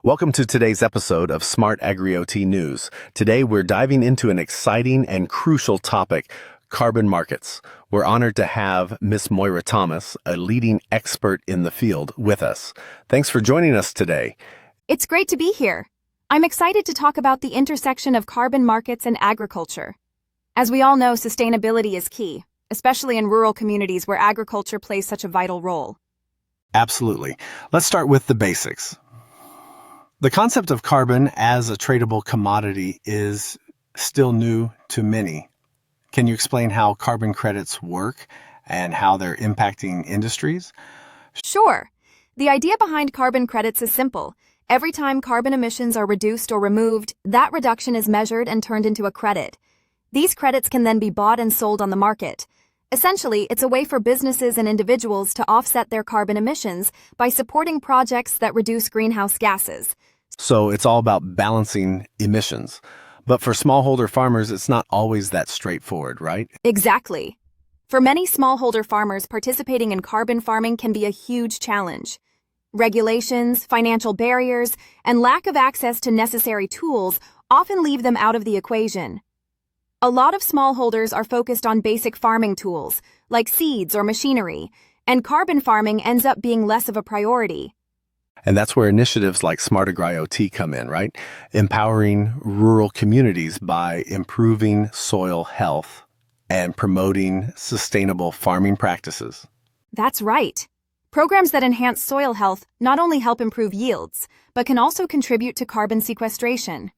Welcome to today's episode of Smart Agri-OT News. Today we're diving into an exciting and crucial topic, carbon markets. We're honored to have Miss Moira Thomas, a leading expert in the field, with us. Thanks for joining us today. It's great to be here. I'm excited to talk about the intersection of carbon markets and agriculture. As we all know, sustainability is key, especially in rural communities where agriculture plays such a vital role. Absolutely. Let's start with the basics. The concept of carbon as a tradable commodity is still new to many. Can you explain how carbon credits work and how they're impacting industries? Sure. The idea behind carbon credits is simple. Every time carbon emissions are reduced or removed, that reduction is measured and turned into a credit. These credits can then be bought and sold on the market. Essentially, it's a way for businesses and individuals to offset their carbon emissions by supporting projects that reduce greenhouse gases. So it's all about balancing emissions. But for smallholder farmers, it's not always that straightforward, right? Exactly. For many smallholder farmers, participating in carbon farming can be a huge challenge. Regulations, financial barriers, and lack of access to necessary tools often leave them out of the equation. A lot of smallholders are focused on basic farming tools, like seeds or machinery, and carbon farming ends up being less of a priority. And that's where initiatives like Smart Agri-OT come in, right? Empowering rural communities by improving soil health and promoting sustainable farming practices. That's right. Programs that enhance soil health not only help improve yields, but can also contribute to carbon sequestration.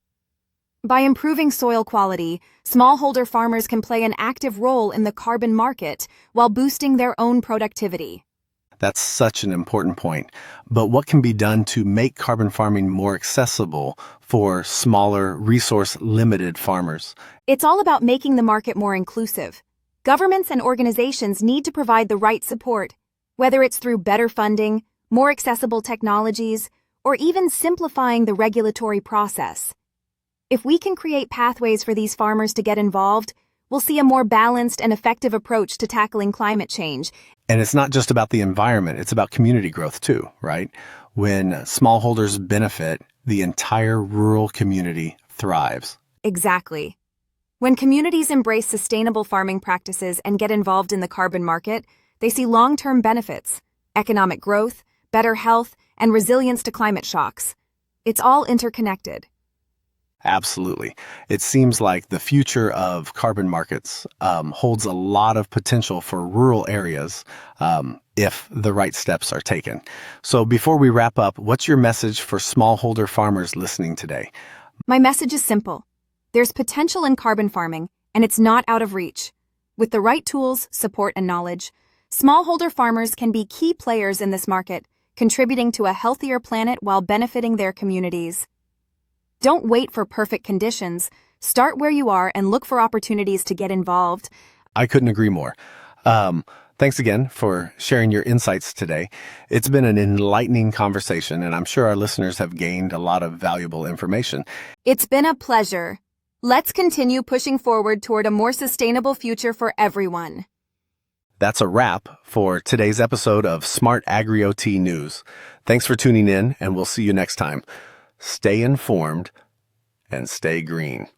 By improving soil quality, smallholder farmers can play an active role in the carbon market while boosting their own productivity. That's such an important point. But what can be done to make carbon farming more accessible for smaller, resource-limited farmers? It's all about making the market more inclusive. Governments and organizations need to provide the right support, whether it's through better funding, more accessible technologies, or even simplifying the regulatory process. If we can create pathways for these farmers to get involved, we'll see a more balanced and effective approach to tackling climate change. And it's not just about the environment, it's about community growth too, right? When smallholders benefit, the entire rural community thrives. Exactly. When communities embrace sustainable farming practices and get involved in the carbon market, they see long-term benefits, economic growth, better health, and resilience to climate shocks. It's all interconnected. Absolutely. It seems like the future of carbon markets holds a lot of potential for rural areas if the right steps are taken. So before we wrap up, what's your message for smallholder farmers listening today? My message is simple. There's potential in carbon farming, and it's not out of reach. With the right tools, support, and knowledge, smallholder farmers can be key players in this market, contributing to a healthier planet while benefiting their communities. Don't wait for perfect conditions. Start where you are and look for opportunities to get involved. I couldn't agree more. Thanks again for sharing your insights today. It's been an enlightening conversation, and I'm sure our listeners have gained a lot of valuable information. It's been a pleasure. Let's continue pushing forward toward a more sustainable future for everyone. That's a wrap for today's episode of Smart Agri-OT News. Thanks for tuning in, and we'll see you next time. Stay informed and stay green.